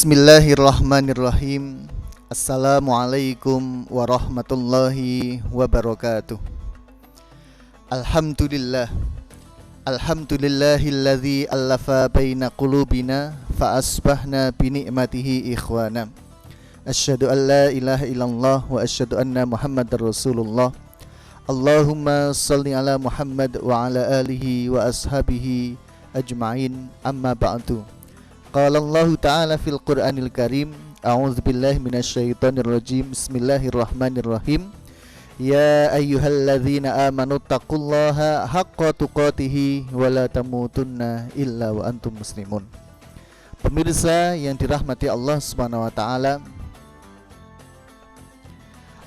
Bismillahirrahmanirrahim. Assalamualaikum warahmatullahi wabarakatuh. Alhamdulillah. Alhamdulillahilladzi allafa baina qulubina fa asbahna bi ni'matihi ikhwana. Asyhadu an la ilaha illallah wa asyhadu anna Muhammadar Rasulullah. Allahumma shalli ala Muhammad wa ala alihi wa ashabihi ajma'in. Amma ba'du. Qala Allah Ta'ala fil Qur'anil Karim, a'udzu billahi minasyaitonir rajim. Bismillahirrahmanirrahim. Ya ayyuhalladzina amanu taqullaha haqqa tuqatih wa la tamutunna illa wa antum muslimun. Pemirsa yang dirahmati Allah Subhanahu wa taala,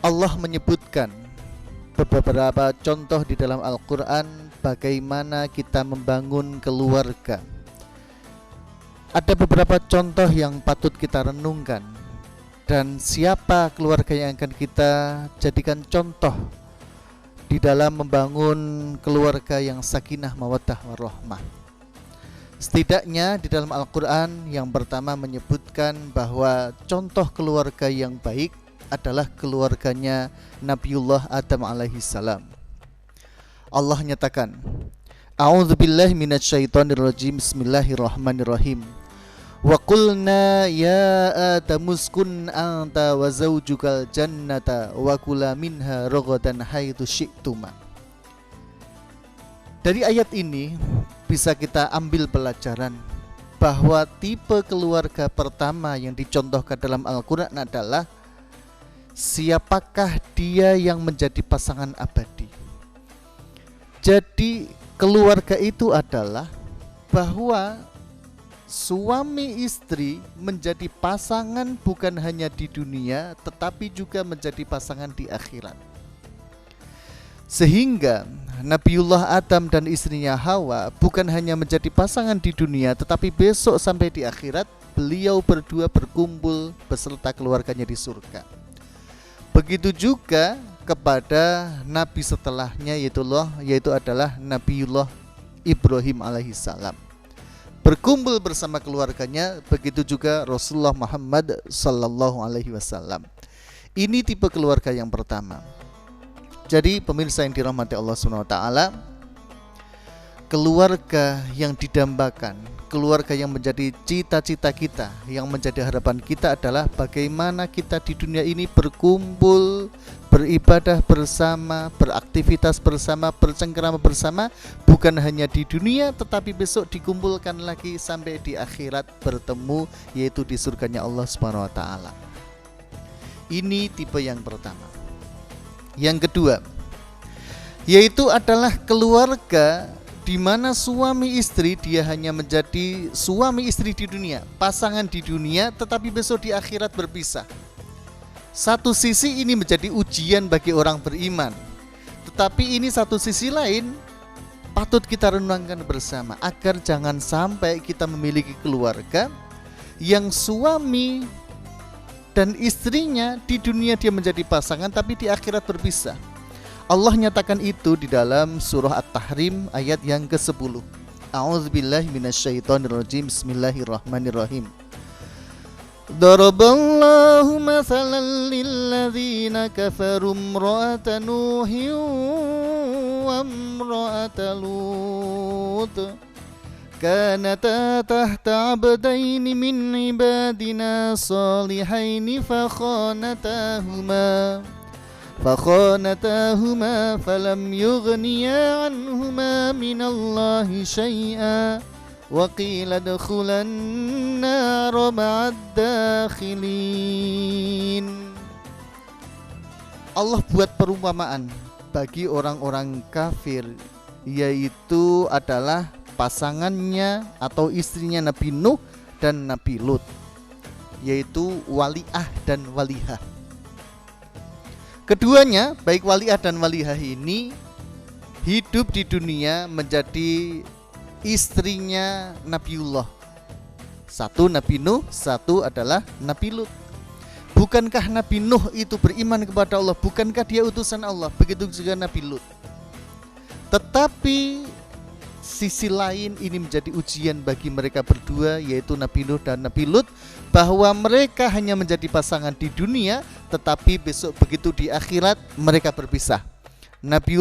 Allah menyebutkan beberapa contoh di dalam Al-Qur'an bagaimana kita membangun keluarga. Ada beberapa contoh yang patut kita renungkan, dan siapa keluarga yang akan kita jadikan contoh di dalam membangun keluarga yang sakinah mawaddah warahmah. Setidaknya di dalam Al-Quran yang pertama menyebutkan bahwa contoh keluarga yang baik adalah keluarganya Nabiullah Adam alaihissalam. Allah nyatakan, a'udzubillahi minasyaitonirrajim. Bismillahirrahmanirrahim. Wa qulna ya Adamu uskun anta wa zawjukal jannata wa kula minha ragadan haitsu syi'tuma. Dari ayat ini bisa kita ambil pelajaran bahwa tipe keluarga pertama yang dicontohkan dalam Al-Quran adalah siapakah dia yang menjadi pasangan abadi. Jadi keluarga itu adalah bahwa suami istri menjadi pasangan bukan hanya di dunia tetapi juga menjadi pasangan di akhirat. Sehingga Nabiullah Adam dan istrinya Hawa bukan hanya menjadi pasangan di dunia tetapi besok sampai di akhirat beliau berdua berkumpul beserta keluarganya di surga. Begitu juga kepada nabi setelahnya yaitu adalah Nabiullah Ibrahim alaihissalam. Berkumpul bersama keluarganya, begitu juga Rasulullah Muhammad sallallahu alaihi wasallam. Ini tipe keluarga yang pertama. Jadi pemirsa yang dirahmati Allah Subhanahu wa taala, keluarga yang didambakan, keluarga yang menjadi cita-cita kita, yang menjadi harapan kita adalah bagaimana kita di dunia ini berkumpul, beribadah bersama, beraktivitas bersama, bercengkerama bersama, bukan hanya di dunia tetapi besok dikumpulkan lagi sampai di akhirat bertemu, yaitu di surganya Allah Subhanahu wa taala. Ini tipe yang pertama. Yang kedua, yaitu adalah keluarga di mana suami istri dia hanya menjadi suami istri di dunia, pasangan di dunia, tetapi besok di akhirat berpisah. Satu sisi ini menjadi ujian bagi orang beriman, tetapi ini satu sisi lain patut kita renungkan bersama agar jangan sampai kita memiliki keluarga yang suami dan istrinya di dunia dia menjadi pasangan tapi di akhirat berpisah. Allah nyatakan itu di dalam surah At-Tahrim ayat yang ke-10. A'udzubillahi minasyaitonirrajim. Bismillahirrahmanirrahim. Daraballahu mathalan lilladzina kafaru imra'ata Nuhin wa imra'ata Lut kanata tahta 'abdaini min ibadina salihaini فخانتاهما فلم يغنيا عنهما من الله شيئا وقيل ادخلا النار مع الداخلين. Allah buat perumpamaan bagi orang-orang kafir, yaitu adalah pasangannya atau istrinya Nabi Nuh dan Nabi Lut, yaitu Wali'ah dan Walihah. Keduanya, baik Wali'ah dan Walihah ini hidup di dunia menjadi istrinya Nabiullah. Satu Nabi Nuh, satu adalah Nabi Lut. Bukankah Nabi Nuh itu beriman kepada Allah? Bukankah dia utusan Allah? Begitu juga Nabi Lut. Tetapi sisi lain ini menjadi ujian bagi mereka berdua, yaitu Nabi Nuh dan Nabi Lut, bahwa mereka hanya menjadi pasangan di dunia, tetapi besok begitu di akhirat mereka berpisah. Nabi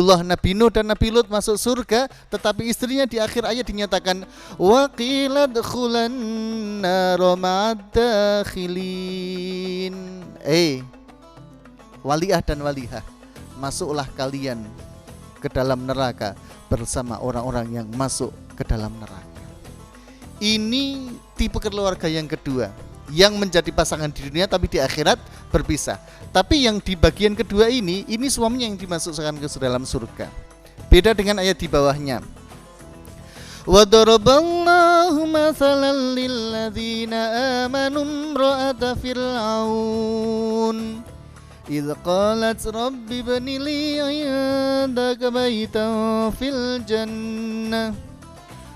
Nuh dan Nabi Lut masuk surga, tetapi istrinya di akhir ayat dinyatakan wa qila dkhulan nar ma'ad dakhilin. Waliyah dan walihah, masuklah kalian ke dalam neraka bersama orang-orang yang masuk ke dalam neraka. Ini tipe keluarga yang kedua, yang menjadi pasangan di dunia tapi di akhirat berpisah. Tapi yang di bagian kedua ini suaminya yang dimasukkan ke dalam surga. Beda dengan ayat di bawahnya. Wa daraballahu mathalan lil ladzina amanu imra'ata fir'aun idh qalat rabbi ibni li 'indaka baitan fil jannah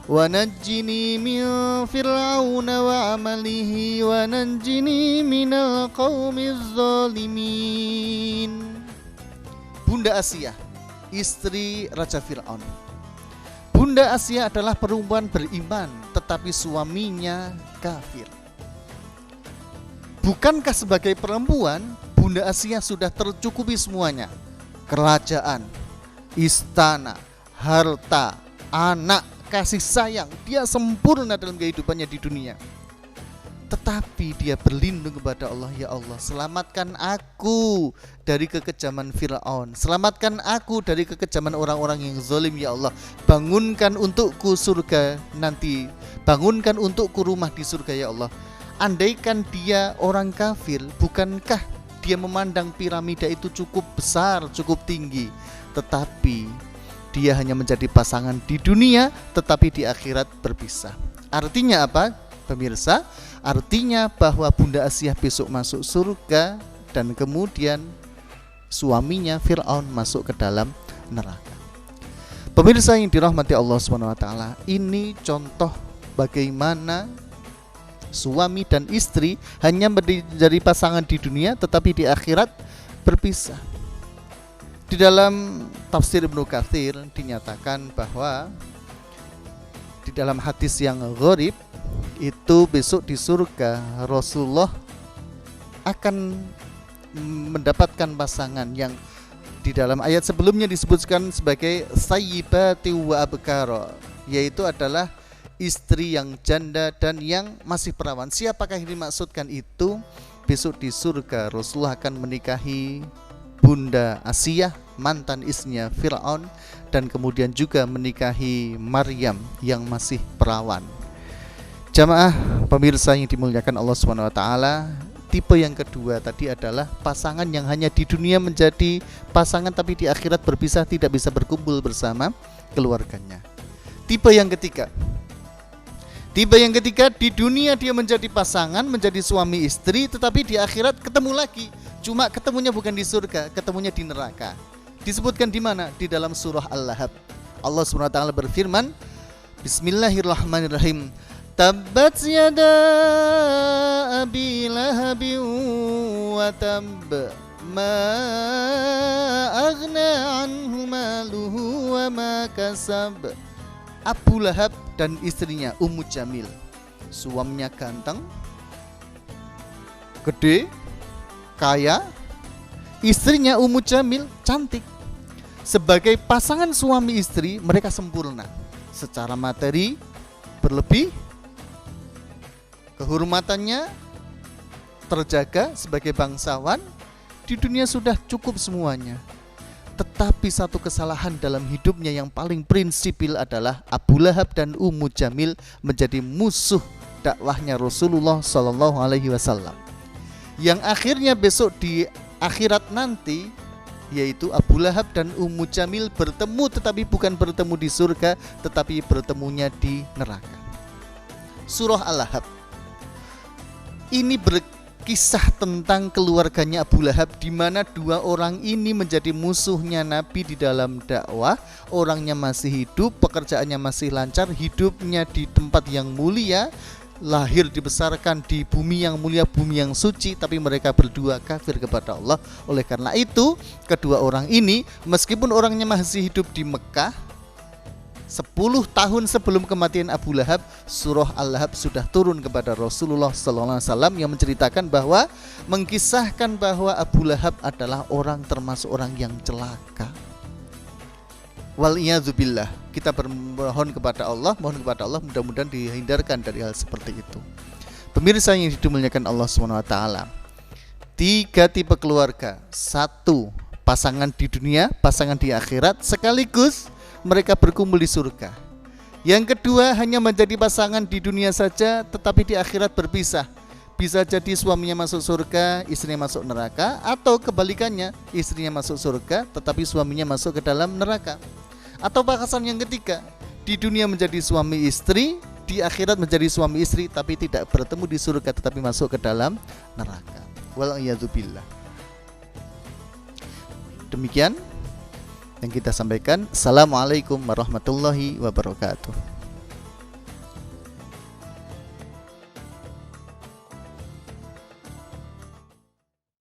wa najjini min fir'auna wa 'amalihi wa najjini minal qaumiz zalimin. Bunda Asiyah, istri Raja Fir'aun. Bunda Asiyah adalah perempuan beriman, tetapi suaminya kafir. Bukankah sebagai perempuan Bunda Asiyah sudah tercukupi semuanya? Kerajaan, istana, harta, anak, kasih sayang, dia sempurna dalam kehidupannya di dunia. Tetapi dia berlindung kepada Allah, ya Allah, selamatkan aku dari kekejaman Fir'aun, selamatkan aku dari kekejaman orang-orang yang zalim, ya Allah. Bangunkan untukku surga nanti, bangunkan untukku rumah di surga, ya Allah. Andaikan dia orang kafir, bukankah dia memandang piramida itu cukup besar, cukup tinggi? Tetapi dia hanya menjadi pasangan di dunia, tetapi di akhirat berpisah. Artinya apa, pemirsa? Artinya bahwa Bunda Asiyah besok masuk surga dan kemudian suaminya Fir'aun masuk ke dalam neraka. Pemirsa yang dirahmati Allah SWT, ini contoh bagaimana suami dan istri hanya menjadi pasangan di dunia, tetapi di akhirat berpisah. Di dalam tafsir Ibnu Katsir dinyatakan bahwa di dalam hadis yang gharib itu besok di surga Rasulullah akan mendapatkan pasangan yang di dalam ayat sebelumnya disebutkan sebagai sayyibati wa abkara, yaitu adalah istri yang janda dan yang masih perawan. Siapakah yang dimaksudkan itu? Besok di surga Rasulullah akan menikahi Bunda Asiyah, mantan istrinya Fir'aun, dan kemudian juga menikahi Maryam yang masih perawan. Jamaah pemirsa yang dimuliakan Allah SWT, tipe yang kedua tadi adalah pasangan yang hanya di dunia menjadi pasangan tapi di akhirat berpisah, tidak bisa berkumpul bersama keluarganya. Tipe yang ketiga di dunia dia menjadi pasangan, menjadi suami istri, tetapi di akhirat ketemu lagi. Cuma ketemunya bukan di surga, ketemunya di neraka. Disebutkan di mana? Di dalam surah Al-Lahab. Allah SWT berfirman, Bismillahirrahmanirrahim. Tabbat yada abi lahabin wa tabb, ma aghna anhu maluhu wa ma kasab. Abu Lahab dan istrinya Ummu Jamil. Suaminya ganteng, gede, kaya. Istrinya Ummu Jamil cantik. Sebagai pasangan suami istri, mereka sempurna. Secara materi berlebih, kehormatannya terjaga sebagai bangsawan, di dunia sudah cukup semuanya. Tetapi satu kesalahan dalam hidupnya yang paling prinsipil adalah Abu Lahab dan Ummu Jamil menjadi musuh dakwahnya Rasulullah SAW, yang akhirnya besok di akhirat nanti, yaitu Abu Lahab dan Ummu Jamil bertemu, tetapi bukan bertemu di surga, tetapi bertemunya di neraka. Surah Al-Lahab ini kisah tentang keluarganya Abu Lahab, di mana dua orang ini menjadi musuhnya Nabi di dalam dakwah. Orangnya masih hidup, pekerjaannya masih lancar, hidupnya di tempat yang mulia, lahir dibesarkan di bumi yang mulia, bumi yang suci, tapi mereka berdua kafir kepada Allah. Oleh karena itu, kedua orang ini meskipun orangnya masih hidup di Mekah, 10 tahun sebelum kematian Abu Lahab, surah Al-Lahab sudah turun kepada Rasulullah SAW yang menceritakan bahwa, mengkisahkan bahwa Abu Lahab adalah orang termasuk orang yang celaka. Wal'iyadzubillah. Kita bermohon kepada Allah, mohon kepada Allah mudah-mudahan dihindarkan dari hal seperti itu. Pemirsa yang dimuliakan Allah SWT, 3 tipe keluarga. 1, pasangan di dunia, pasangan di akhirat, sekaligus mereka berkumpul di surga. Yang kedua, hanya menjadi pasangan di dunia saja tetapi di akhirat berpisah. Bisa jadi suaminya masuk surga, istrinya masuk neraka, atau kebalikannya, istrinya masuk surga tetapi suaminya masuk ke dalam neraka. Atau pasangan yang ketiga, di dunia menjadi suami istri, di akhirat menjadi suami istri tapi tidak bertemu di surga tetapi masuk ke dalam neraka. Wal'iyadzubillah. Demikian yang kita sampaikan. Assalamualaikum warahmatullahi wabarakatuh.